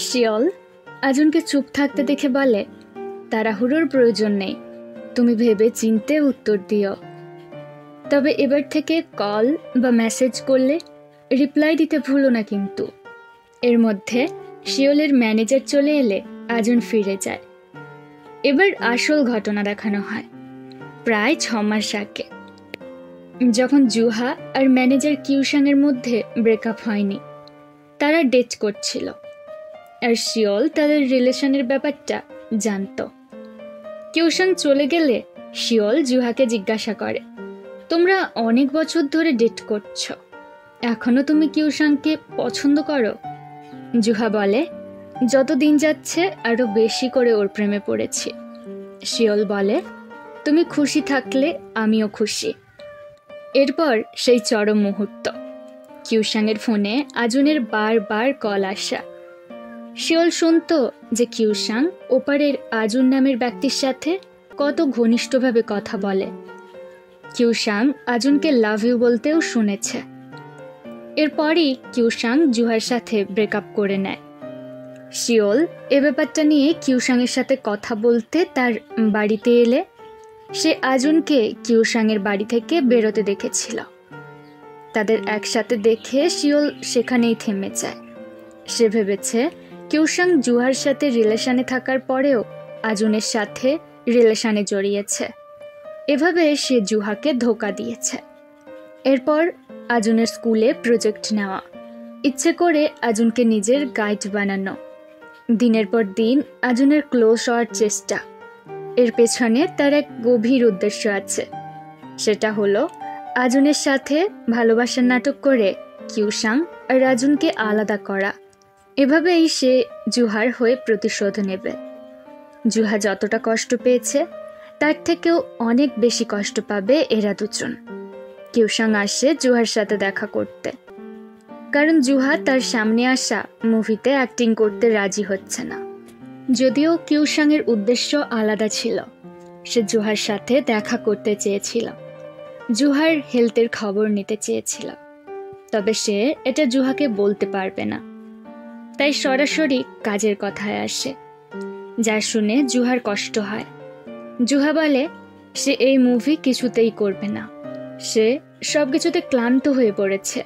শিয়ল আজুনকে চুপ থাকতে দেখে বলে, তাড়াহুড়োর প্রয়োজন নেই, তুমি ভেবে চিনতে উত্তর দিও। তবে এবার থেকে কল বা মেসেজ করলে রিপ্লাই দিতে ভুলো না কিন্তু। এর মধ্যে শিয়লের ম্যানেজার চলে এলে আজুন ফিরে যায়। এবার আসল ঘটনা দেখানো হয় প্রায় 6 মাস আগে, যখন জুহা আর ম্যানেজার কিউসাংয়ের মধ্যে ব্রেকআপ হয়নি। তারা ডেট করছিল আর শিয়ল তাদের রিলেশনের ব্যাপারটা জানত। কিউসাং চলে গেলে শিয়ল জুহাকে জিজ্ঞাসা করে, তোমরা অনেক বছর ধরে ডেট করছো, এখনো তুমি কিউসাংকে পছন্দ করো? জুহা বলে, যত দিন যাচ্ছে আরো বেশি করে ওর প্রেমে পড়েছি। শিয়ল বলে, তুমি খুশি থাকলে আমিও খুশি। এরপর সেই চরম মুহূর্ত, কিউসাংয়ের ফোনে আজুনের বারবার কল আসা। শিয়ল শুনত যে কিউসাং ওপারের আজুন নামের ব্যক্তির সাথে কত ঘনিষ্ঠভাবে কথা বলে। কিউসাং আজুনকে লাভ ইউ বলতেও শুনেছে। এরপরই কিউসাং জুহার সাথে ব্রেকআপ করে নেয়। শিয়ল এ ব্যাপারটা নিয়ে কিউসাংয়ের সাথে কথা বলতে তার বাড়িতে এলে সে আজুনকে কিউসাংয়ের বাড়ি থেকে বেরোতে দেখেছিল। তাদের একসাথে দেখে শিয়ল সেখানেই থেমে যায়। সে ভেবেছে কিউসাং জুহার সাথে রিলেশনে থাকার পরেও আজুনের সাথে রিলেশনে জড়িয়েছে। এভাবে সে জুহাকে ধোঁকা দিয়েছে। এরপর আজুনের স্কুলে প্রজেক্ট নেওয়া, ইচ্ছে করে আজুনকে নিজের গাইড বানানো, দিনের পর দিন আজুনের ক্লোজ হওয়ার চেষ্টা। এর পেছনে তার এক গভীর উদ্দেশ্য আছে, সেটা হলো আজুনের সাথে ভালোবাসার নাটক করে কিউসাং আর আজুনকে আলাদা করা। এভাবেই সে জুহার হয়ে প্রতিশোধ নেবে। জুহা যতটা কষ্ট পেয়েছে তার থেকেও অনেক বেশি কষ্ট পাবে এরা দুজন। কিউসাং আসে জুহার সাথে দেখা করতে, কারণ জুহা তার সামনে আসা মুভিতে অ্যাক্টিং করতে রাজি হচ্ছে না। যদিও কিউসাংয়ের উদ্দেশ্য আলাদা ছিল, সে জুহার সাথে দেখা করতে চেয়েছিল, জুহার হেলথের খবর নিতে চেয়েছিল। তবে সে এটা জুহাকে বলতে পারবে না, তাই সরাসরি কাজের কথায় আসে, যা শুনে জুহার কষ্ট হয়। জুহা বলে সে এই মুভি কিছুতেই করবে না, সে সবকিছুতে ক্লান্ত হয়ে পড়েছে।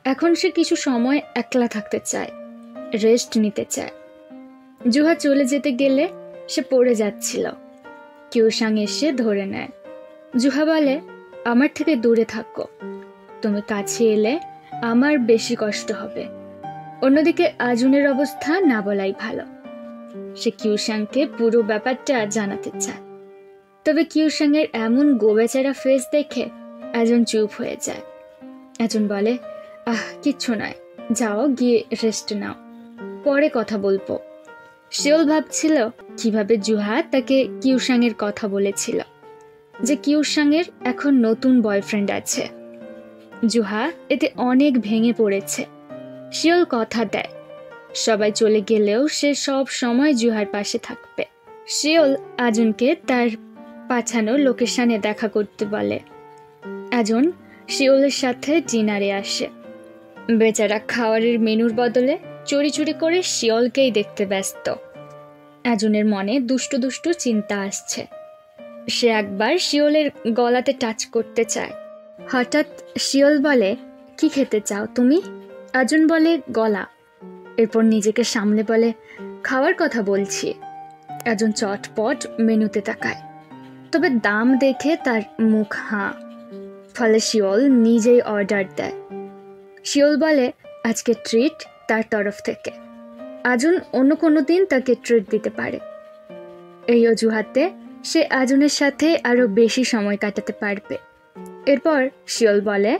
এখন সে কিছু সময় একলা থাকতে চায়, রেস্ট নিতে চায়। জুহা চলে যেতে গেলে সে পড়ে যাচ্ছিল। কিউসাং এসে ধরে নেয়। জুহা বলে, আমার থেকে দূরে থাকো, তুমি কাছে এলে আমার বেশি কষ্ট হবে। অন্যদিকে আজুনের অবস্থা না বলাই ভালো। সে কিউসাংকে পুরো ব্যাপারটা জানাতে চায়। তবে কিউসাংয়ের এমন গোবেচারা ফেস দেখে আজুন চুপ হয়ে যায়। আজুন বলে, কিচ্ছু নয়, যাও গিয়ে রেস্ট নাও, পরে কথা বলবো। শিয়ল ভাবছিল কিভাবে জুহা তাকে কিউসাংয়ের কথা বলেছিল, যে কিউসাংয়ের এখন নতুন বয়ফ্রেন্ড আছে। জুহা এতে অনেক ভেঙে পড়েছে। শিয়ল কথা দেয়, সবাই চলে গেলেও সে সব সময় জুহার পাশে থাকবে। শিয়ল আজুনকে তার পাঠানো লোকেশনে দেখা করতে বলে। আজুন শিয়লের সাথে ডিনারে আসে। বেচারা খাওয়ারের মেনুর বদলে চুরি চুরি করে শিয়লকেই দেখতে ব্যস্ত। আজুনের মনে দুষ্টু দুষ্টু চিন্তা আসছে। সে একবার শিয়লের গলাতে টাচ করতে চায়। হঠাৎ শিয়ল বলে, কি খেতে চাও তুমি? আজুন বলে, গলা। এরপর নিজেকে সামনে বলে, খাওয়ার কথা বলছি। আজুন চটপট মেনুতে তাকায়, তবে দাম দেখে তার মুখ হাঁ। ফলে শিয়ল নিজেই অর্ডার দেয়। শিয়ল বলে আজকে ট্রিট তার তরফ থেকে, আজুন অন্য কোনো দিন তাকে ট্রিট দিতে পারে। এই অজুহাতে সে আজুনের সাথে আরো বেশি সময় কাটাতে পারবে। এরপর শিয়ল বলে,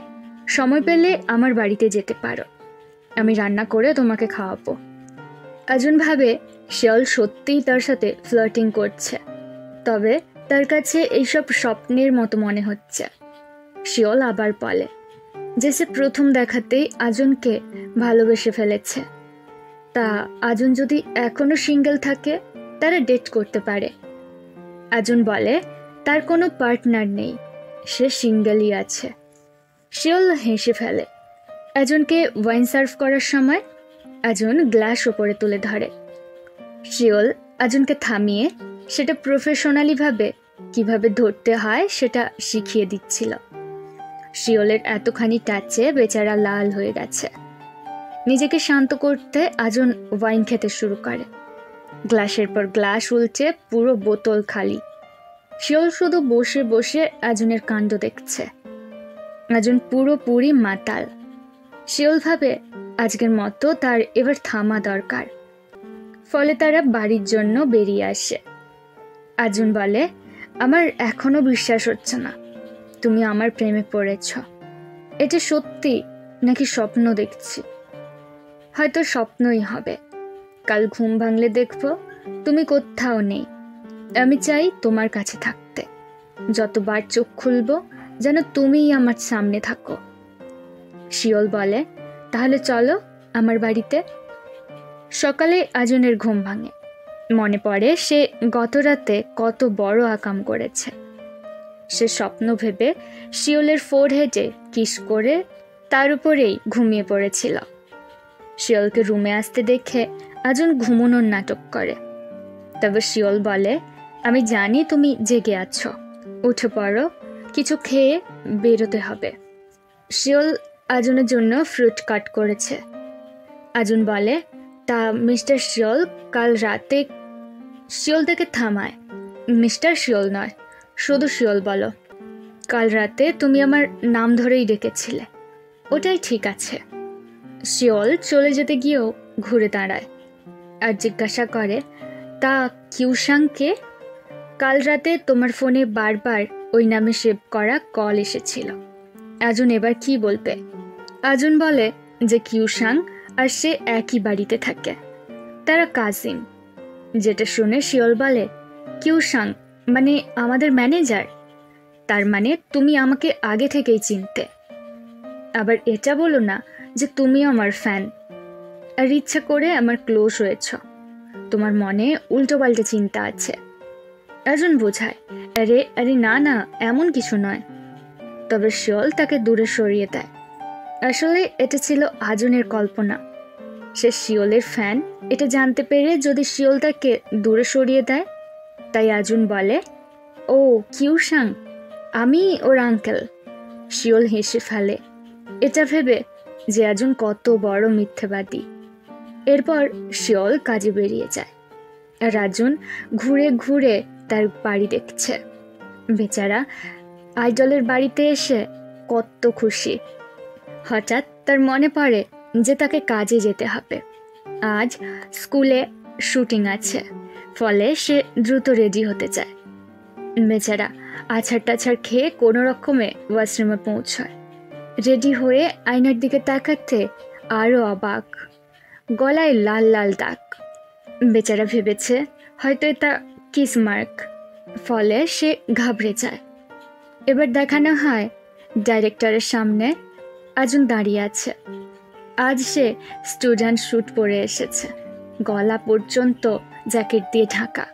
সময় পেলে আমার বাড়িতে যেতে পারো, আমি রান্না করে তোমাকে খাওয়াবো। আজুন ভাবে শিয়ল সত্যিই তার সাথে ফ্লার্টিং করছে, তবে তার কাছে এইসব স্বপ্নের মতো মনে হচ্ছে। শিয়ল আবার বলে যে সে প্রথম দেখাতেই আজুনকে ভালোবেসে ফেলেছে। তা আজুন যদি এখনো সিঙ্গেল থাকে তারা ডেট করতে পারে। আজুন বলে তার কোনো পার্টনার নেই, সে সিঙ্গেলই আছে। শিয়ল হেসে ফেলে। আজুনকে ওয়াইন সার্ভ করার সময় আজন গ্লাস ওপরে তুলে ধরে। শিওল আজনকে থামিয়ে সেটা প্রফেশনালিভাবে কিভাবে ধরতে হয় সেটা শিখিয়ে দিচ্ছিল। শিওলের এতখানি টাচে বেচারা লাল হয়ে গেছে। নিজেকে শান্ত করতে আজন ওয়াইন খেতে শুরু করে। গ্লাসের পর গ্লাস উল্টে পুরো বোতল খালি। শিওল শুধু বসে বসে আজনের কাণ্ড দেখছে। আজন পুরোপুরি মাতাল। শিওল ভাবে আজকের মতো তার এবার থামা দরকার। ফলে তারা বাড়ির জন্য বেরিয়ে আসে। আজন বলে, আমার এখনো বিশ্বাস হচ্ছে না তুমি আমার প্রেমে পড়েছ। এটা সত্যি নাকি স্বপ্ন দেখছি? হয়তো স্বপ্নই হবে। কাল ঘুম ভাঙলে দেখবো তুমি কোথাও নেই। আমি চাই তোমার কাছে থাকতে। যতবার চোখ খুলবো যেন তুমিই আমার সামনে থাকো। শিওল বলে, তাহলে চলো আমার বাড়িতে। সকালে আজনের ঘুম ভাঙে। মনে পড়ে সে গত রাতে কত বড় আকাম করেছে। সে স্বপ্ন ভেবে শিওলের ফোরহেডে কিস করে তার উপরেই ঘুমিয়ে পড়েছিল। শিওলকে রুমে আসতে দেখে আজন ঘুমানোর নাটক করে। তবে শিওল বলে, আমি জানি তুমি জেগে আছো, উঠে পড়ো, কিছু খেয়ে বেরোতে হবে। শিওল আজনের জন্য ফ্রুট কাট করেছে। আজন বলে, তা মিস্টার শিওল কাল রাতে। শিওল থেকে থামায়, মিস্টার শিওল নয়, শুধু শিওল বলো। কাল রাতে তুমি আমার নাম ধরেই ডেকেছিলে, ওটাই ঠিক আছে। শিওল চলে যেতে গিয়েও ঘুরে দাঁড়ায় আর জিজ্ঞাসা করে, তা কিউসাংকে? কাল রাতে তোমার ফোনে বারবার ওই নামে সেভ করা কল এসেছিল। আজন এবার কি বলবে? আজন বলে যে কিউসাং আর সে একই বাড়িতে থাকে, তারা কাজিন। যেটা শুনে শিওল বলে, কিউসাং মানে আমাদের ম্যানেজার? তার মানে তুমি আমাকে আগে থেকেই চিনতে। আবার এটা বলো না যে তুমি আমার ফ্যান আর ইচ্ছা করে আমার ক্লোজ হয়েছ। তোমার মনে উল্টোপাল্টে চিন্তা আছে। আজন বোঝায়, আরে আরে না না, এমন কিছু নয়। তবে শিওল তাকে দূরে সরিয়ে দেয়। আসলে এটা ছিল আজনের কল্পনা। সে শিওলের ফ্যান এটা জানতে পেরে যদি শিওল তাকে দূরে সরিয়ে দেয়। তাই আজন বলে, ও কিউসাং, আমি ওর আঙ্কেল। শিওল হেসে ফেলে, এটা ভেবে যে আজন কত বড় মিথ্যেবাদী। এরপর শিওল কাজে বেরিয়ে যায় আর আজন ঘুরে ঘুরে তার বাড়ি দেখছে। বেচারা আইডলের বাড়িতে এসে কত খুশি। হঠাৎ তার মনে পড়ে যে তাকে কাজে যেতে হবে। আজ স্কুলে শুটিং আছে, ফলে সে দ্রুত রেডি হতে চায়। বেচারা আছাড় টাছাড় খেয়ে কোনো রকমে ওয়াশরুমে পৌঁছায়। রেডি হয়ে আয়নার দিকে তাকাতে আরও অবাক, গলায় লাল লাল দাগ। বেচারা ভেবেছে হয়তো এটা কিস মার্ক, ফলে সে ঘাবড়ে যায়। এবার দেখানো হয় ডাইরেক্টরের সামনে আজন দাঁড়িয়ে আছে। আজ সে স্টুডেন্ট স্যুট পরে এসেছে, গলা পর্যন্ত জ্যাকেট দিয়ে ঢাকা।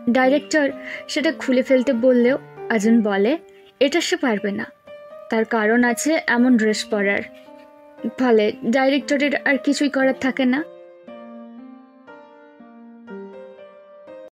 ডাইরেক্টর সেটা খুলে ফেলতে বললেও আজন বলে এটা সে পারবে না, তার কারণ আছে এমন ড্রেস পরার। ফলে ডাইরেক্টরের আর কিছুই করার থাকে না।